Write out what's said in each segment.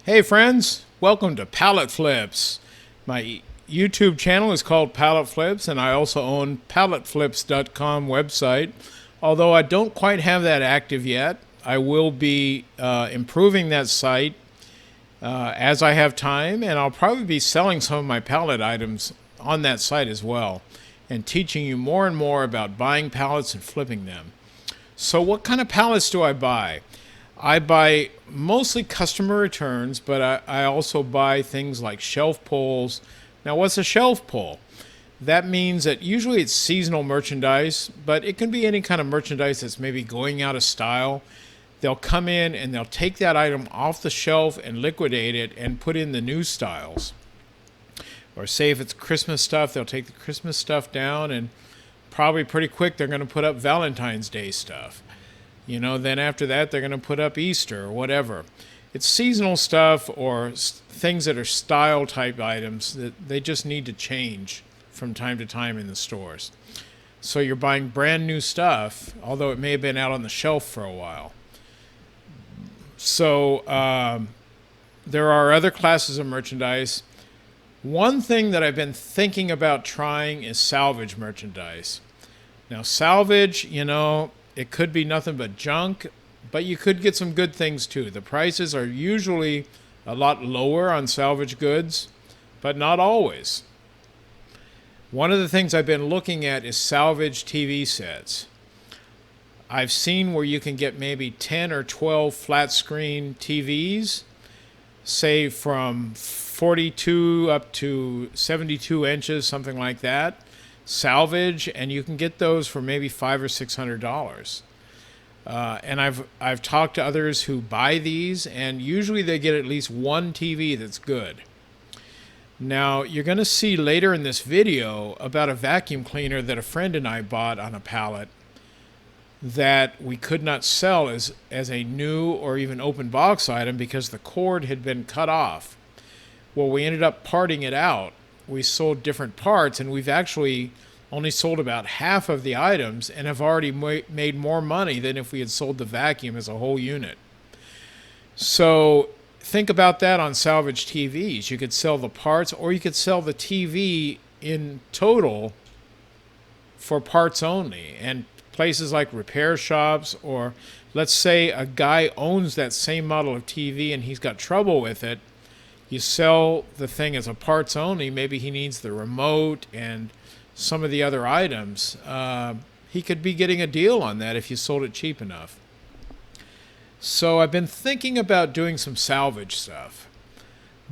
Hey friends, welcome to Palette Flips. My YouTube channel is called Palette Flips, and I also own PaletteFlips.com website. Although I don't quite have that active yet, I will be improving that site as I have time, and I'll probably be selling some of my palette items on that site as well, and teaching you more and more about buying palettes and flipping them. So what kind of palettes do I buy? I buy mostly customer returns, but I also buy things like shelf pulls. Now, what's a shelf pull? That means that usually it's seasonal merchandise, but it can be any kind of merchandise that's maybe going out of style. They'll come in and they'll take that item off the shelf and liquidate it and put in the new styles. Or say if it's Christmas stuff, they'll take the Christmas stuff down, and probably pretty quick they're going to put up Valentine's Day stuff. Then after that, they're going to put up Easter or whatever. It's seasonal stuff or things that are style type items that they just need to change from time to time in the stores. So you're buying brand new stuff, although it may have been out on the shelf for a while. So there are other classes of merchandise. One thing that I've been thinking about trying is salvage merchandise. Now, salvage, it could be nothing but junk, but you could get some good things too. The prices are usually a lot lower on salvage goods, but not always. One of the things I've been looking at is salvage TV sets. I've seen where you can get maybe 10 or 12 flat screen TVs, say from 42 up to 72 inches, something like that. Salvage, and you can get those for maybe $500 or $600. And I've talked to others who buy these, and usually they get at least one TV that's good. Now, you're going to see later in this video about a vacuum cleaner that a friend and I bought on a pallet that we could not sell as a new or even open box item because the cord had been cut off. Well, we ended up parting it out. We sold different parts, and we've actually only sold about half of the items and have already made more money than if we had sold the vacuum as a whole unit. So think about that on salvage TVs. You could sell the parts, or you could sell the TV in total for parts only. And places like repair shops, or let's say a guy owns that same model of TV and he's got trouble with it. You sell the thing as a parts only. Maybe he needs the remote and some of the other items. He could be getting a deal on that if you sold it cheap enough. So I've been thinking about doing some salvage stuff.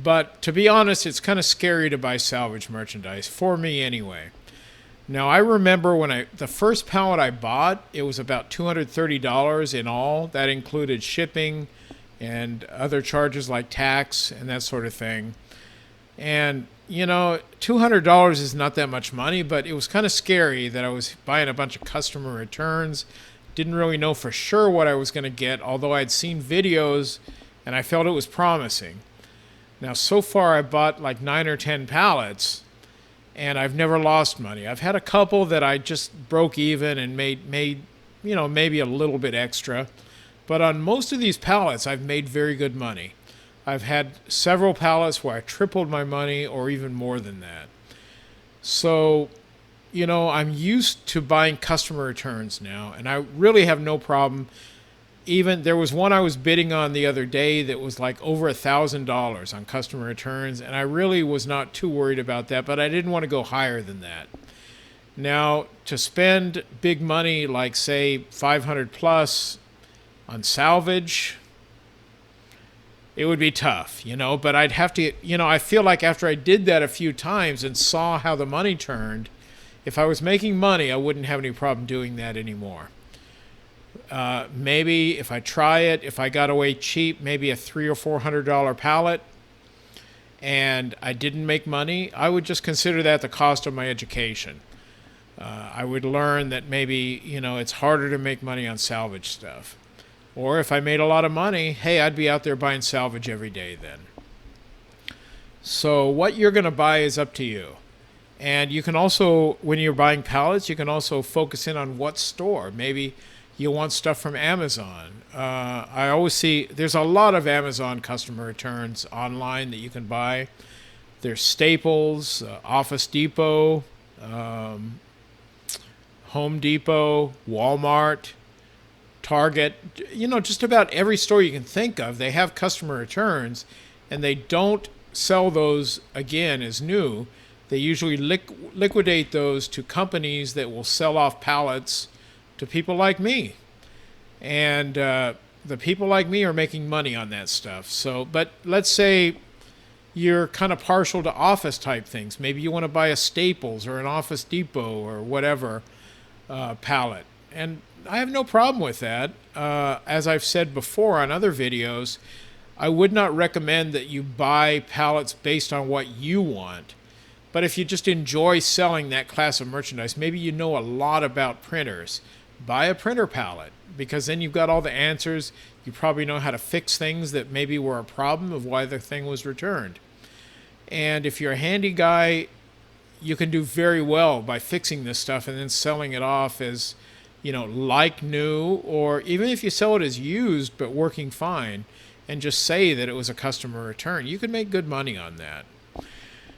But to be honest, it's kind of scary to buy salvage merchandise, for me anyway. Now, I remember when the first pallet I bought, it was about $230 in all. That included shipping and other charges like tax and that sort of thing. And, $200 is not that much money, but it was kind of scary that I was buying a bunch of customer returns. Didn't really know for sure what I was going to get, although I'd seen videos and I felt it was promising. Now, so far I bought like 9 or 10 pallets, and I've never lost money. I've had a couple that I just broke even and made maybe a little bit extra. But on most of these pallets, I've made very good money. I've had several pallets where I tripled my money or even more than that. So, I'm used to buying customer returns now, and I really have no problem. Even there was one I was bidding on the other day that was like over $1,000 on customer returns, and I really was not too worried about that, but I didn't want to go higher than that. Now, to spend big money like, say, 500 plus on salvage, it would be tough, but I'd have to, I feel like after I did that a few times and saw how the money turned, if I was making money, I wouldn't have any problem doing that anymore. Maybe if I try it, if I got away cheap, maybe a $300 or $400 pallet, and I didn't make money, I would just consider that the cost of my education. I would learn that maybe, it's harder to make money on salvage stuff. Or if I made a lot of money, hey, I'd be out there buying salvage every day then. So what you're going to buy is up to you. And you can also, when you're buying pallets, you can also focus in on what store. Maybe you want stuff from Amazon. I always see there's a lot of Amazon customer returns online that you can buy. There's Staples, Office Depot, um, Home Depot, Walmart, Target. Just about every store you can think of, they have customer returns, and they don't sell those again as new. They usually liquidate those to companies that will sell off pallets to people like me. And the people like me are making money on that stuff. So, but let's say you're kind of partial to office type things. Maybe you want to buy a Staples or an Office Depot or whatever pallet. And I have no problem with that. As I've said before on other videos, I would not recommend that you buy pallets based on what you want. But if you just enjoy selling that class of merchandise, maybe you know a lot about printers, buy a printer pallet, because then you've got all the answers. You probably know how to fix things that maybe were a problem of why the thing was returned. And if you're a handy guy, you can do very well by fixing this stuff and then selling it off as, like new, or even if you sell it as used but working fine and just say that it was a customer return, you can make good money on that.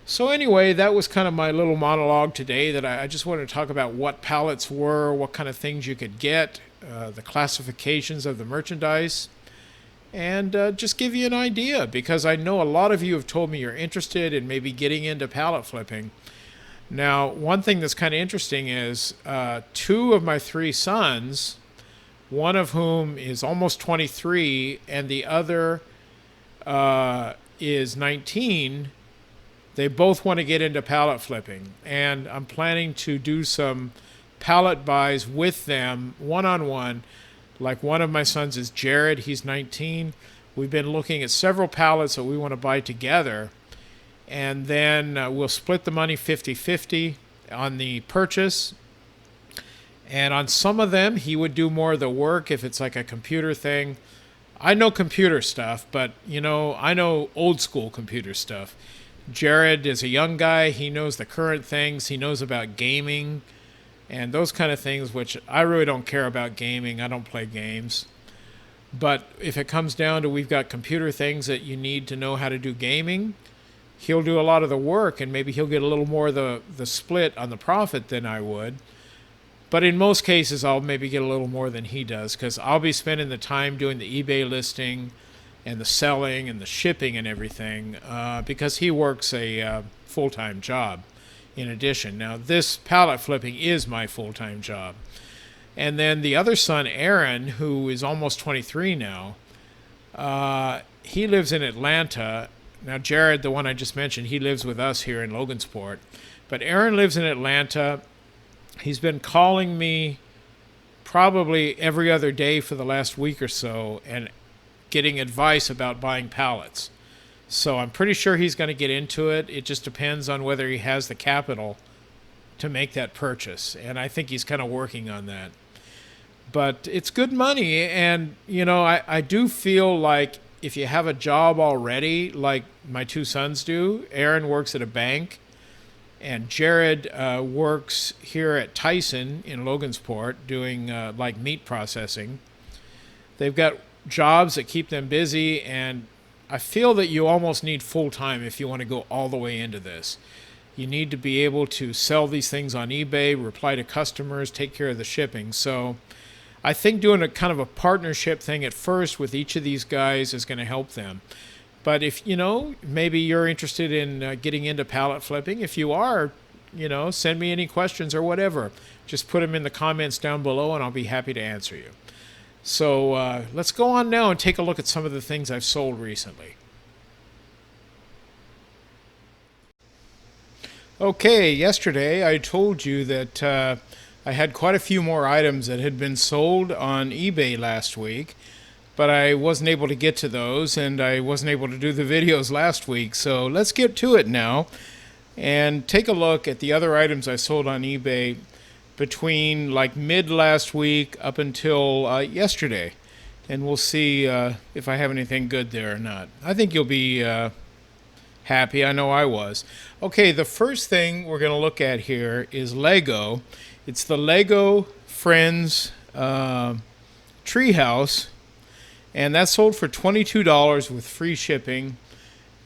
So anyway, that was kind of my little monologue today, that I just wanted to talk about what pallets were, what kind of things you could get, the classifications of the merchandise, and just give you an idea, because I know a lot of you have told me you're interested in maybe getting into pallet flipping. Now, one thing that's kind of interesting is 2 of my 3 sons, one of whom is almost 23 and the other is 19, they both want to get into pallet flipping. And I'm planning to do some pallet buys with them one-on-one. Like one of my sons is Jared, he's 19. We've been looking at several pallets that we want to buy together. And then we'll split the money 50-50 on the purchase. And on some of them, he would do more of the work if it's like a computer thing. I know computer stuff, but, I know old school computer stuff. Jared is a young guy. He knows the current things. He knows about gaming and those kind of things, which I really don't care about gaming. I don't play games. But if it comes down to we've got computer things that you need to know how to do gaming, he'll do a lot of the work, and maybe he'll get a little more of the split on the profit than I would. But in most cases, I'll maybe get a little more than he does, because I'll be spending the time doing the eBay listing and the selling and the shipping and everything, because he works a full-time job in addition. Now, this pallet flipping is my full-time job. And then the other son, Aaron, who is almost 23 now, he lives in Atlanta. Now, Jared, the one I just mentioned, he lives with us here in Logansport. But Aaron lives in Atlanta. He's been calling me probably every other day for the last week or so and getting advice about buying pallets. So I'm pretty sure he's going to get into it. It just depends on whether he has the capital to make that purchase. And I think he's kind of working on that. But it's good money. And, I do feel like if you have a job already, like my 2 sons do, Aaron works at a bank, and Jared works here at Tyson in Logansport doing like meat processing. They've got jobs that keep them busy, and I feel that you almost need full-time if you want to go all the way into this. You need to be able to sell these things on eBay, reply to customers, take care of the shipping. So I think doing a kind of a partnership thing at first with each of these guys is going to help them. But if, maybe you're interested in getting into pallet flipping, if you are, send me any questions or whatever. Just put them in the comments down below and I'll be happy to answer you. So let's go on now and take a look at some of the things I've sold recently. Okay, yesterday I told you that I had quite a few more items that had been sold on eBay last week, but I wasn't able to get to those, and I wasn't able to do the videos last week. So let's get to it now and take a look at the other items I sold on eBay between like mid last week up until yesterday, and we'll see if I have anything good there or not. I think you'll be happy. I know I was. Okay, the first thing we're going to look at here is Lego. It's the Lego Friends Treehouse, and that sold for $22 with free shipping.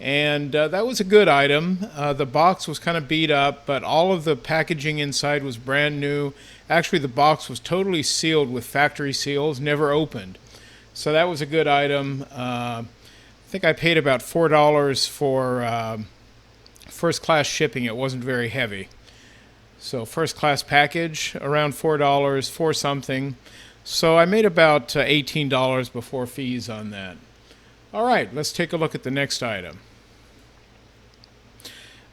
And that was a good item. The box was kind of beat up, but all of the packaging inside was brand new. Actually, the box was totally sealed with factory seals, never opened. So that was a good item. I think I paid about $4 for first class shipping. It wasn't very heavy. So first class package, around $4, four something. So I made about $18 before fees on that. All right, let's take a look at the next item.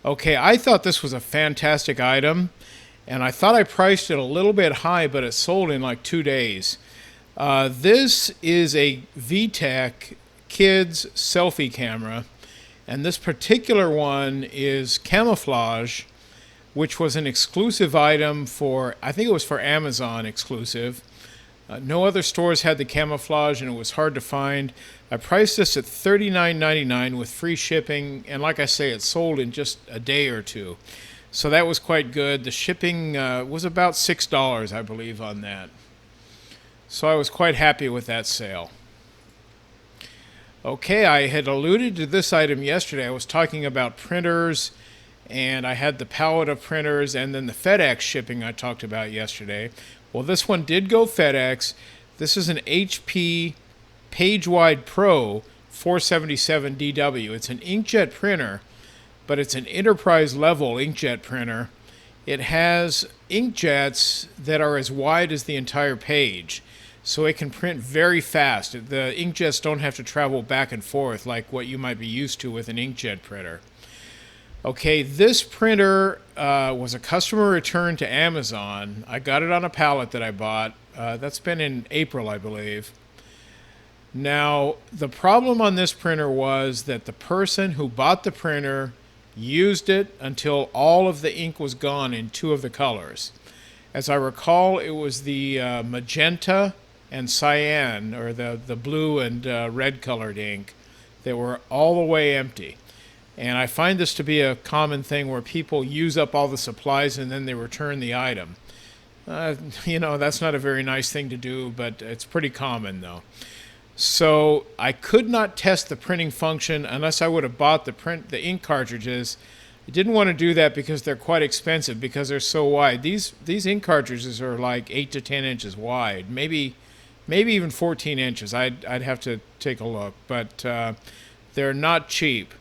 Okay, I thought this was a fantastic item, and I thought I priced it a little bit high, but it sold in like 2 days. This is a VTech kids selfie camera, and this particular one is camouflage, which was an exclusive item for, I think it was for Amazon exclusive. No other stores had the camouflage, and it was hard to find. I priced this at $39.99 with free shipping, and like I say, it sold in just a day or two. So that was quite good. The shipping was about $6, I believe, on that. So I was quite happy with that sale. Okay, I had alluded to this item yesterday. I was talking about printers, and I had the pallet of printers, and then the FedEx shipping I talked about yesterday. Well, this one did go FedEx. This is an HP PageWide Pro 477DW. It's an inkjet printer, but it's an enterprise level inkjet printer. It has inkjets that are as wide as the entire page, so it can print very fast. The inkjets don't have to travel back and forth like what you might be used to with an inkjet printer. Okay, this printer was a customer return to Amazon. I got it on a pallet that I bought. That's been in April, I believe. Now, the problem on this printer was that the person who bought the printer used it until all of the ink was gone in 2 of the colors. As I recall, it was the magenta and cyan, or the blue and red colored ink, that were all the way empty. And I find this to be a common thing where people use up all the supplies and then they return the item. That's not a very nice thing to do, but it's pretty common though. So I could not test the printing function unless I would have bought the ink cartridges. I didn't want to do that because they're quite expensive because they're so wide. These ink cartridges are like 8 to 10 inches wide, maybe even 14 inches. I'd have to take a look, but they're not cheap.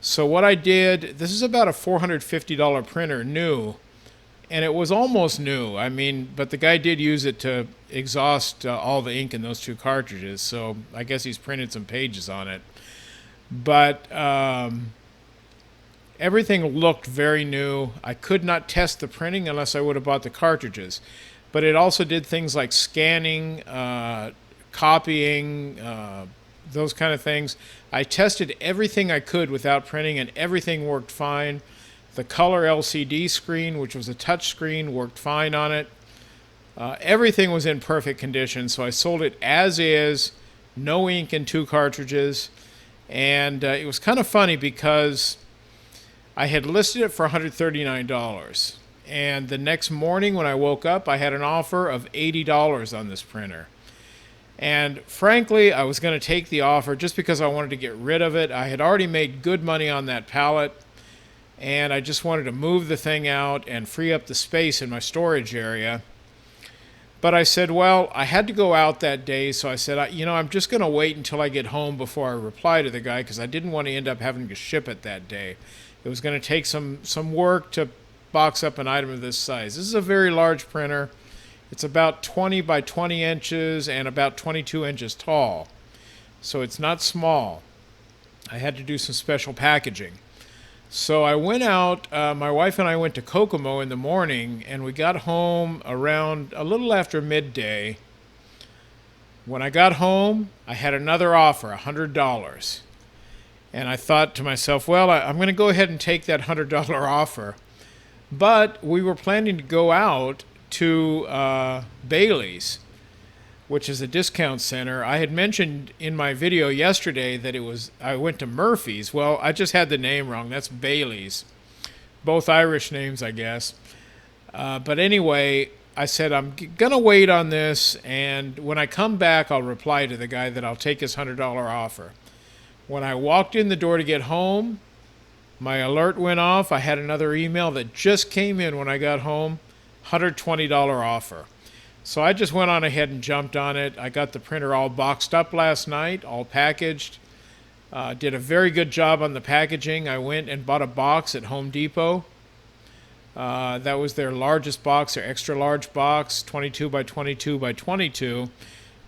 So what I did, this is about a $450 printer, new, and it was almost new. I mean, but the guy did use it to exhaust all the ink in those 2 cartridges, so I guess he's printed some pages on it. But everything looked very new. I could not test the printing unless I would have bought the cartridges. But it also did things like scanning, copying, those kind of things. I tested everything I could without printing, and everything worked fine. The color LCD screen, which was a touch screen, worked fine on it. Everything was in perfect condition, so I sold it as is, no ink in 2 cartridges. And it was kind of funny because I had listed it for $139. And the next morning when I woke up, I had an offer of $80 on this printer. And frankly, I was going to take the offer just because I wanted to get rid of it. I had already made good money on that pallet, and I just wanted to move the thing out and free up the space in my storage area. But I said, well, I had to go out that day, so I said, I'm just going to wait until I get home before I reply to the guy because I didn't want to end up having to ship it that day. It was going to take some work to box up an item of this size. This is a very large printer. It's about 20 by 20 inches and about 22 inches tall. So it's not small. I had to do some special packaging. So I went out, my wife and I went to Kokomo in the morning, and we got home around a little after midday. When I got home, I had another offer, $100. And I thought to myself, well, I'm going to go ahead and take that $100 offer. But we were planning to go out to Bailey's, which is a discount center. I had mentioned in my video yesterday that I went to Murphy's. Well, I just had the name wrong. That's Bailey's. Both Irish names, I guess. But anyway, I said, I'm going to wait on this, and when I come back, I'll reply to the guy that I'll take his $100 offer. When I walked in the door to get home, my alert went off. I had another email that just came in when I got home, $120 offer. So I just went on ahead and jumped on it. I got the printer all boxed up last night, all packaged. Did a very good job on the packaging. I went and bought a box at Home Depot. That was their largest box, their extra large box, 22 by 22 by 22.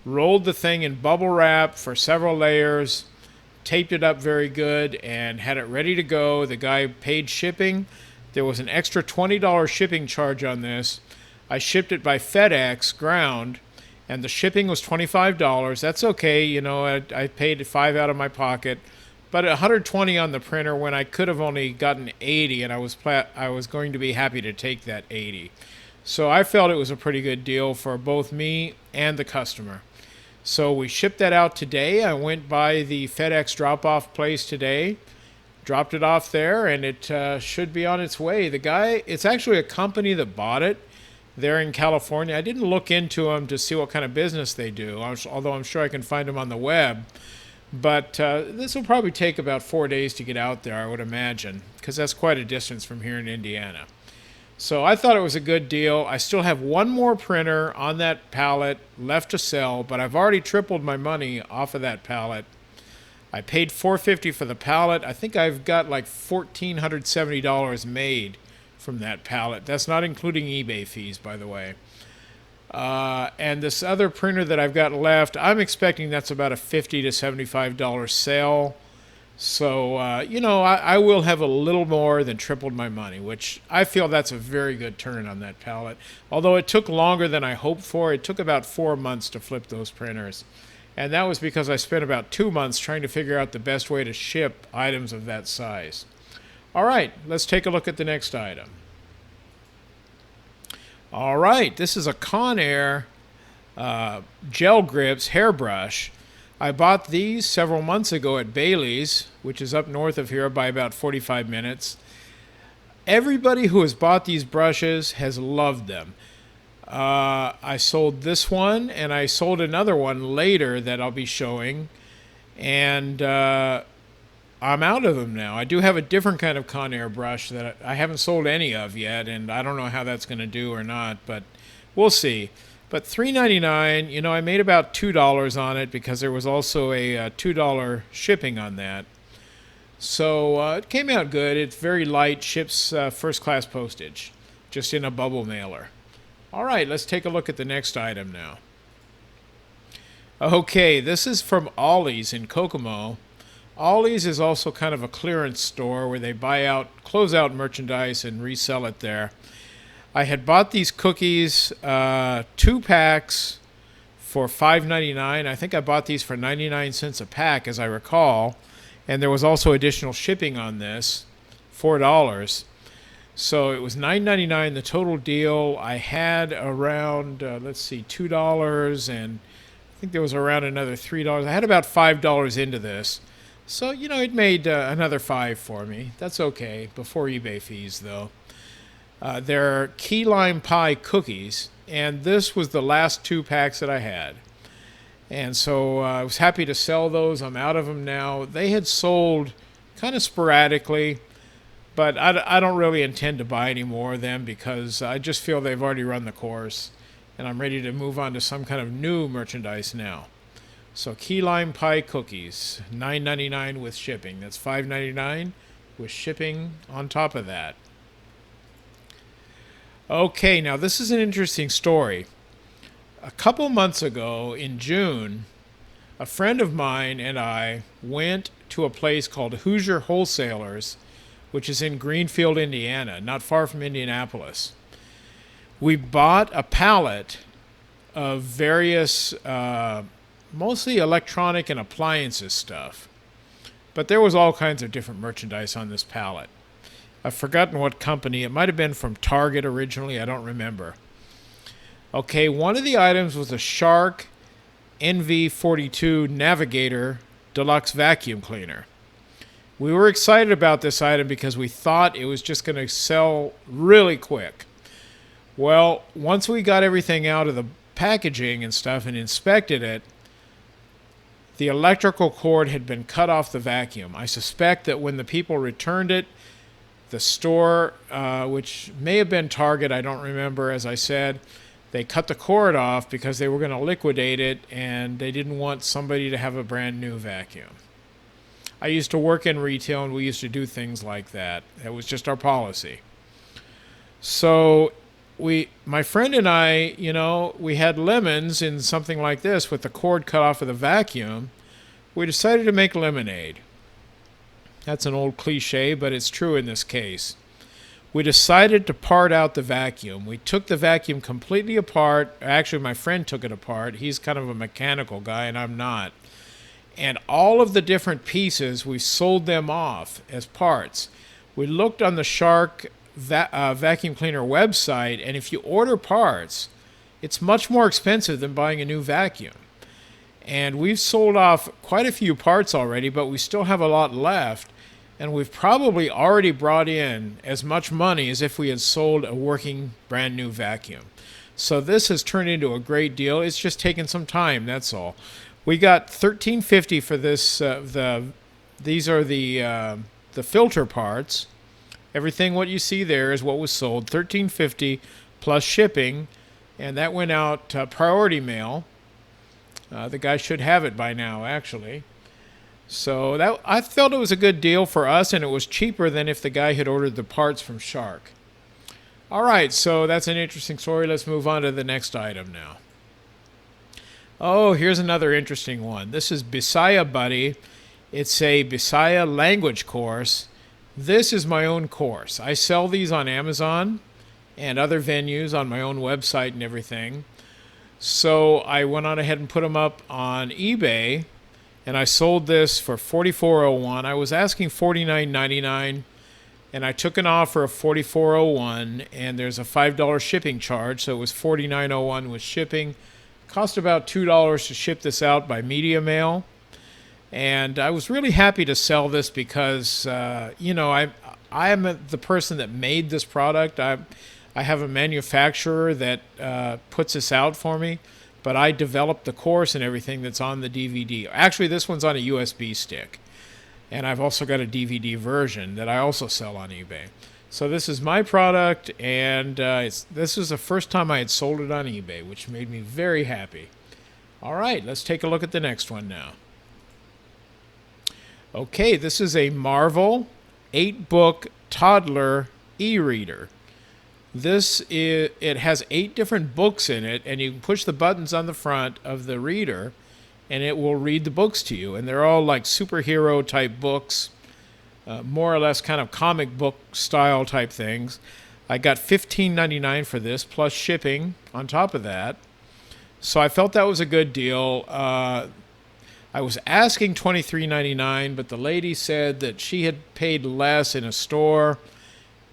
Rolled the thing in bubble wrap for several layers, taped it up very good, and had it ready to go. The guy paid shipping. There was an extra $20 shipping charge on this. I shipped it by FedEx ground, and the shipping was $25. That's okay. You know, I paid $5 out of my pocket, but $120 on the printer when I could have only gotten $80, and I was going to be happy to take that $80. So I felt it was a pretty good deal for both me and the customer. So we shipped that out today. I went by the FedEx drop-off place today, dropped it off there, and it should be on its way. The guy, it's actually a company that bought it. They're in California. I didn't look into them to see what kind of business they do, although I'm sure I can find them on the web. But this will probably take about 4 days to get out there, I would imagine, because that's quite a distance from here in Indiana. So I thought it was a good deal. I still have one more printer on that pallet left to sell, but I've already tripled my money off of that pallet. I paid $450 for the pallet. I think I've got like $1,470 made from that pallet. That's not including eBay fees, by the way. And this other printer that I've got left, I'm expecting that's about a $50 to $75 sale. So, I will have a little more than tripled my money, which I feel that's a very good turn on that pallet. Although it took longer than I hoped for. It took about 4 months to flip those printers. And that was because I spent about 2 months trying to figure out the best way to ship items of that size. All right, let's take a look at the next item. All right, this is a Conair gel grips hairbrush. I bought these several months ago at Bailey's, which is up north of here by about 45 minutes. Everybody who has bought these brushes has loved them. I sold this one, and I sold another one later that I'll be showing, and I'm out of them now. I do have a different kind of Conair brush that I haven't sold any of yet, and I don't know how that's going to do or not, but we'll see. But $3.99, I made about $2 on it because there was also a $2 shipping on that. So it came out good. It's very light, ships first-class postage, just in a bubble mailer. All right, let's take a look at the next item now. Okay, this is from Ollie's in Kokomo. Ollie's is also kind of a clearance store where they close out merchandise and resell it there. I had bought these cookies, 2 packs for $5.99. I think I bought these for 99 cents a pack, as I recall. And there was also additional shipping on this, $4. So it was $9.99 the total deal. I had around, $2, and I think there was around another $3. I had about $5 into this. So, it made another $5 for me. That's okay, before eBay fees, though. They're key lime pie cookies, and this was the last 2 packs that I had. And so I was happy to sell those. I'm out of them now. They had sold kind of sporadically, but I don't really intend to buy any more of them because I just feel they've already run the course, and I'm ready to move on to some kind of new merchandise now. So key lime pie cookies, $9.99 with shipping. That's $5.99 with shipping on top of that. Okay, now this is an interesting story. A couple months ago in June, a friend of mine and I went to a place called Hoosier Wholesalers, which is in Greenfield, Indiana, not far from Indianapolis. We bought a pallet of various, mostly electronic and appliances stuff, but there was all kinds of different merchandise on this pallet. I've forgotten what company. It might have been from Target originally. I don't remember. Okay, one of the items was a Shark NV42 Navigator Deluxe Vacuum Cleaner. We were excited about this item because we thought it was just going to sell really quick. Well, once we got everything out of the packaging and stuff and inspected it, the electrical cord had been cut off the vacuum. I suspect that when the people returned it, the store, which may have been Target, I don't remember, as I said, they cut the cord off because they were going to liquidate it and they didn't want somebody to have a brand new vacuum. I used to work in retail and we used to do things like that. That was just our policy. So my friend and I, we had lemons in something like this with the cord cut off of the vacuum. We decided to make lemonade. That's an old cliche, but it's true in this case. We decided to part out the vacuum. We took the vacuum completely apart. Actually, my friend took it apart. He's kind of a mechanical guy, and I'm not. And all of the different pieces, we sold them off as parts. We looked on the Shark vacuum cleaner website, and if you order parts, it's much more expensive than buying a new vacuum. And we've sold off quite a few parts already, but we still have a lot left. And we've probably already brought in as much money as if we had sold a working brand new vacuum. So this has turned into a great deal. It's just taken some time, that's all. We got $13.50 for this. These are the filter parts. Everything what you see there is what was sold. $13.50 plus shipping, and that went out priority mail. The guy should have it by now, actually. So I felt it was a good deal for us, and it was cheaper than if the guy had ordered the parts from Shark. All right, so that's an interesting story. Let's move on to the next item now. Oh, here's another interesting one. This is Bisaya Buddy. It's a Bisaya language course. This is my own course. I sell these on Amazon and other venues on my own website and everything. So I went on ahead and put them up on eBay. And I sold this for $44.01. I was asking $49.99, and I took an offer of $44.01, and there's a $5 shipping charge, so it was $49.01 with shipping. Cost about $2 to ship this out by media mail. And I was really happy to sell this because, I am the person that made this product. I have a manufacturer that puts this out for me. But I developed the course and everything that's on the DVD. Actually, this one's on a USB stick. And I've also got a DVD version that I also sell on eBay. So this is my product, and this is the first time I had sold it on eBay, which made me very happy. All right, let's take a look at the next one now. Okay, this is a Marvel 8-book toddler e-reader. It has 8 different books in it, and you can push the buttons on the front of the reader, and it will read the books to you. And they're all like superhero type books, more or less kind of comic book style type things. I got $15.99 for this, plus shipping on top of that. So I felt that was a good deal. I was asking $23.99, but the lady said that she had paid less in a store.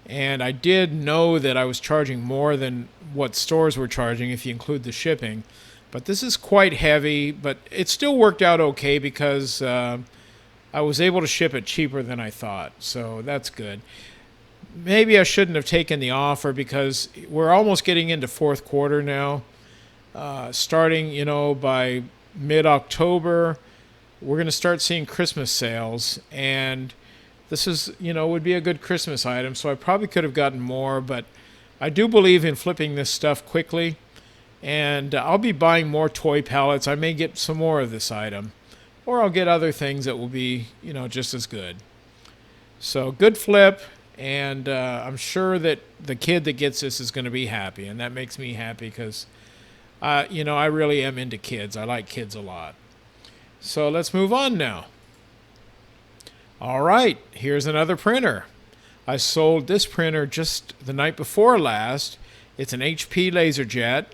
And I did know that I was charging more than what stores were charging if you include the shipping. But this is quite heavy, but it still worked out okay because I was able to ship it cheaper than I thought. So that's good. Maybe I shouldn't have taken the offer because we're almost getting into fourth quarter now. Starting, by mid-October, we're going to start seeing Christmas sales. And this is, would be a good Christmas item, so I probably could have gotten more, but I do believe in flipping this stuff quickly, and I'll be buying more toy pallets. I may get some more of this item, or I'll get other things that will be, just as good. So good flip, and I'm sure that the kid that gets this is going to be happy, and that makes me happy because, I really am into kids. I like kids a lot. So let's move on now. All right, here's another printer. I sold this printer just the night before last. It's an HP LaserJet.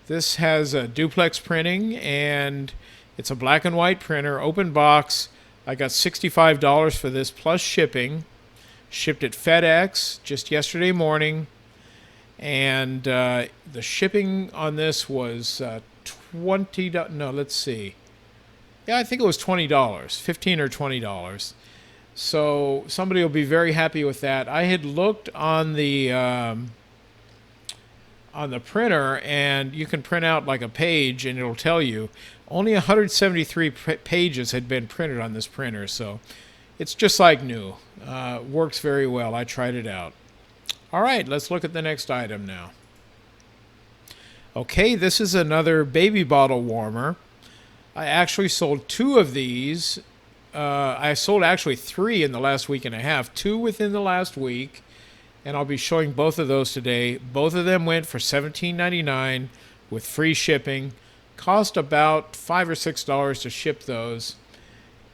This has a duplex printing, and it's a black and white printer, open box. I got $65 for this plus shipping. Shipped at FedEx just yesterday morning. And the shipping on this was $20. No, let's see. Yeah, I think it was $20, $15 or $20. So somebody will be very happy with that. I had looked on the on the printer, and you can print out like a page, and it'll tell you only 173 pages had been printed on this printer. So it's just like new. Works very well. I tried it out. All right, let's look at the next item now. Okay, this is another baby bottle warmer. I actually sold 2 of these. I sold actually 3 in the last week and a half, 2 within the last week, and I'll be showing both of those today. Both of them went for $17.99 with free shipping. Cost about $5 or $6 to ship those.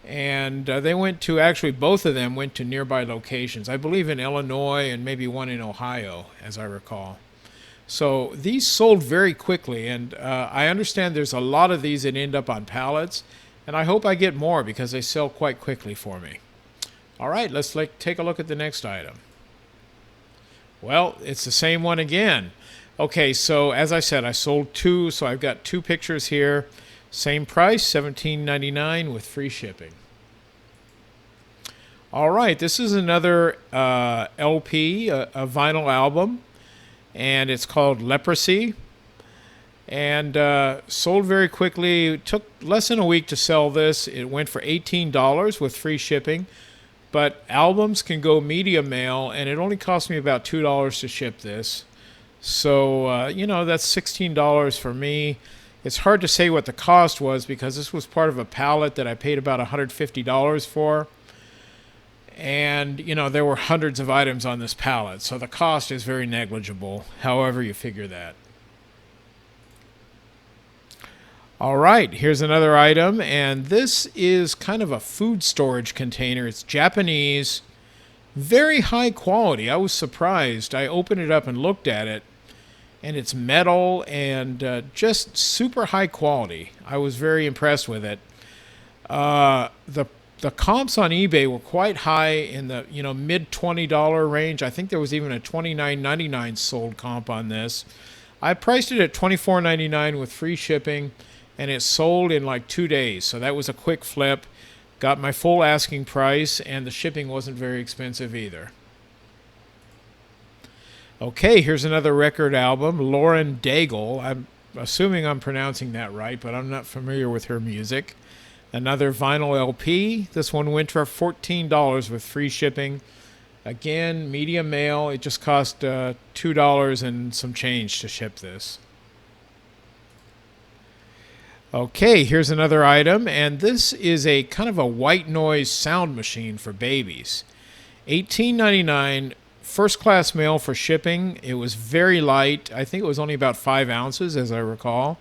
And they went to, actually both of them went to nearby locations. I believe in Illinois and maybe one in Ohio, as I recall. So these sold very quickly, and I understand there's a lot of these that end up on pallets, and I hope I get more because they sell quite quickly for me. All right, let's take a look at the next item. Well, it's the same one again. Okay, so as I said, I sold 2, so I've got 2 pictures here. Same price, $17.99 with free shipping. All right, this is another LP, a vinyl album, and it's called Leprosy. And sold very quickly. It took less than a week to sell this. It went for $18 with free shipping. But albums can go media mail, and it only cost me about $2 to ship this. So, you know, that's $16 for me. It's hard to say what the cost was because this was part of a pallet that I paid about $150 for. And, you know, there were hundreds of items on this pallet, so the cost is very negligible, however you figure that. All right, here's another item, and this is kind of a food storage container. It's Japanese, very high quality. I was surprised. I opened it up and looked at it, and it's metal and just super high quality. I was very impressed with it. The comps on eBay were quite high in the mid $20 range. I think there was even a $29.99 sold comp on this. I priced it at $24.99 with free shipping, and it sold in like 2 days. So that was a quick flip. Got my full asking price, and the shipping wasn't very expensive either. Okay, here's another record album, Lauren Daigle. I'm assuming I'm pronouncing that right, but I'm not familiar with her music. Another vinyl LP. This one went for $14 with free shipping. Again, media mail. It just cost $2 and some change to ship this. Okay, here's another item, and this is a kind of a white noise sound machine for babies. $18.99, first class mail for shipping. It was very light. I think it was only about 5 ounces, as I recall.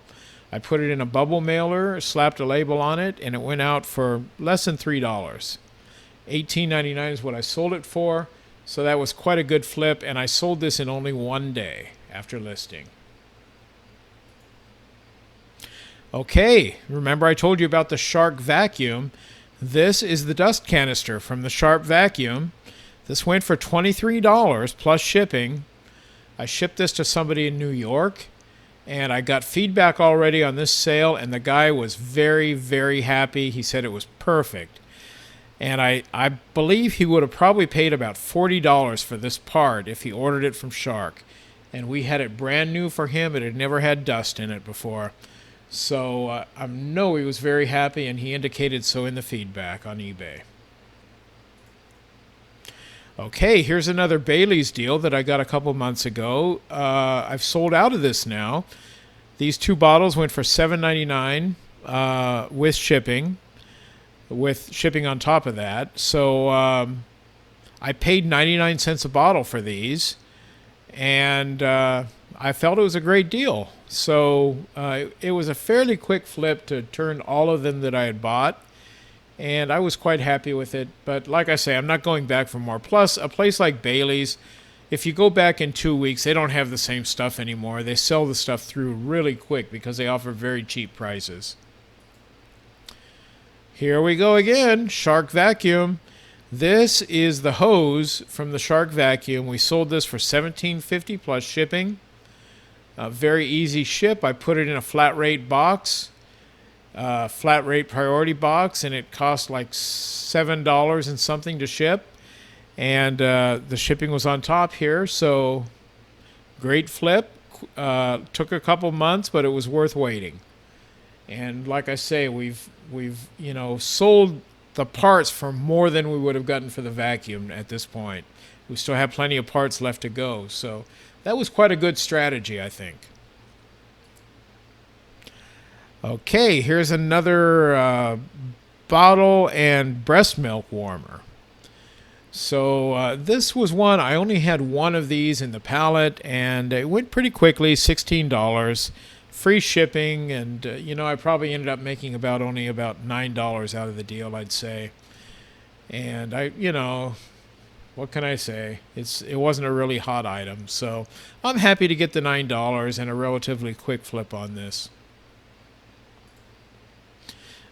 I put it in a bubble mailer, slapped a label on it, and it went out for less than $3. $18.99 is what I sold it for, so that was quite a good flip, and I sold this in only 1 day after listing. Okay, remember I told you about the Shark vacuum. This is the dust canister from the Shark vacuum. This went for $23 plus shipping. I shipped this to somebody in New York, and I got feedback already on this sale, and the guy was very, very happy. He said it was perfect. And I believe he would have probably paid about $40 for this part if he ordered it from Shark. And we had it brand new for him. It had never had dust in it before. So I know he was very happy, and he indicated so in the feedback on eBay. Okay, here's another Bailey's deal that I got a couple months ago. I've sold out of this now. These 2 bottles went for $7.99 with shipping on top of that. So I paid 99 cents a bottle for these, and I felt it was a great deal. So it was a fairly quick flip to turn all of them that I had bought, and I was quite happy with it. But like I say, I'm not going back for more. Plus, a place like Bailey's, if you go back in 2 weeks, they don't have the same stuff anymore. They sell the stuff through really quick because they offer very cheap prices. Here we go again, Shark vacuum. This is the hose from the Shark vacuum. We sold this for $17.50 plus shipping. Very easy ship. I put it in a flat rate box, flat rate priority box, and it cost like $7 and something to ship. And the shipping was on top here, so great flip, took a couple months, but it was worth waiting. And like I say, we've sold the parts for more than we would have gotten for the vacuum at this point. We still have plenty of parts left to go, so that was quite a good strategy, I think. Okay, here's another bottle and breast milk warmer. So this was one, I only had one of these in the pallet, and it went pretty quickly, $16, free shipping, and I probably ended up making only about $9 out of the deal, I'd say. And what can I say? It wasn't a really hot item, so I'm happy to get the $9 and a relatively quick flip on this.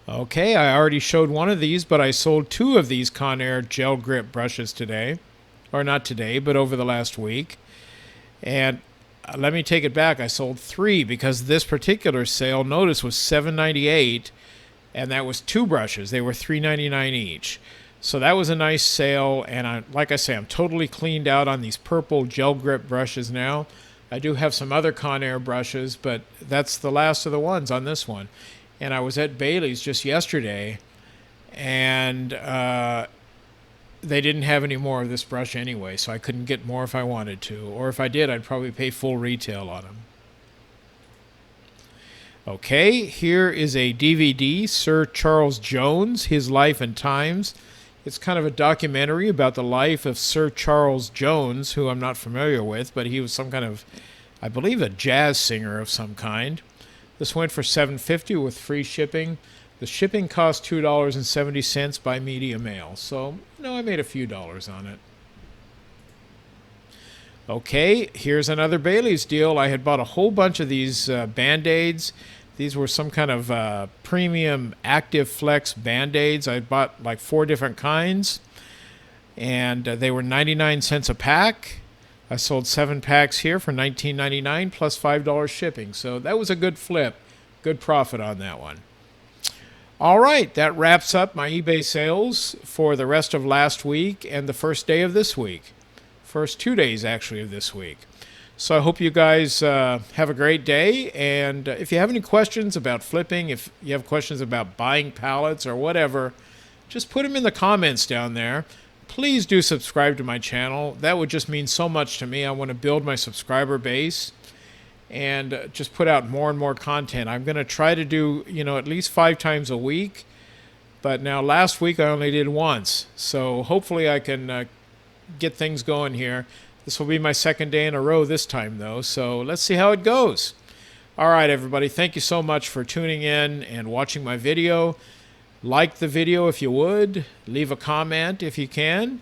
Okay, I already showed one of these, but I sold two of these Conair gel grip brushes today. Or not today, but over the last week. And let me take it back. I sold three because this particular sale, notice, was $7.98, and that was two brushes. They were $3.99 each. So that was a nice sale, and like I say, I'm totally cleaned out on these purple gel grip brushes now. I do have some other Conair brushes, but that's the last of the ones on this one. And I was at Bailey's just yesterday, and they didn't have any more of this brush anyway, so I couldn't get more if I wanted to. Or if I did, I'd probably pay full retail on them. Okay, here is a DVD, Sir Charles Jones, His Life and Times. It's kind of a documentary about the life of Sir Charles Jones, who I'm not familiar with, but he was some kind of, I believe, a jazz singer of some kind. This went for $7.50 with free shipping. The shipping cost $2.70 by media mail, so I made a few dollars on it. Okay, here's another Bailey's deal. I had bought a whole bunch of these Band-Aids. These were some kind of premium Active Flex Band-Aids. I bought like 4 different kinds, and they were 99 cents a pack. I sold 7 packs here for $19.99 plus $5 shipping. So that was a good flip. Good profit on that one. All right, that wraps up my eBay sales for the rest of last week and the first day of this week. First 2 days, actually, of this week. So I hope you guys have a great day. And if you have any questions about flipping, if you have questions about buying pallets or whatever, just put them in the comments down there. Please do subscribe to my channel. That would just mean so much to me. I want to build my subscriber base and just put out more and more content. I'm going to try to do, at least 5 times a week. But now last week I only did once. So hopefully I can get things going here. This will be my second day in a row this time, though. So let's see how it goes. All right, everybody. Thank you so much for tuning in and watching my video. Like the video if you would, leave a comment if you can,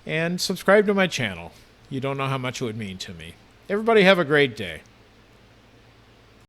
and subscribe to my channel. You don't know how much it would mean to me. Everybody have a great day.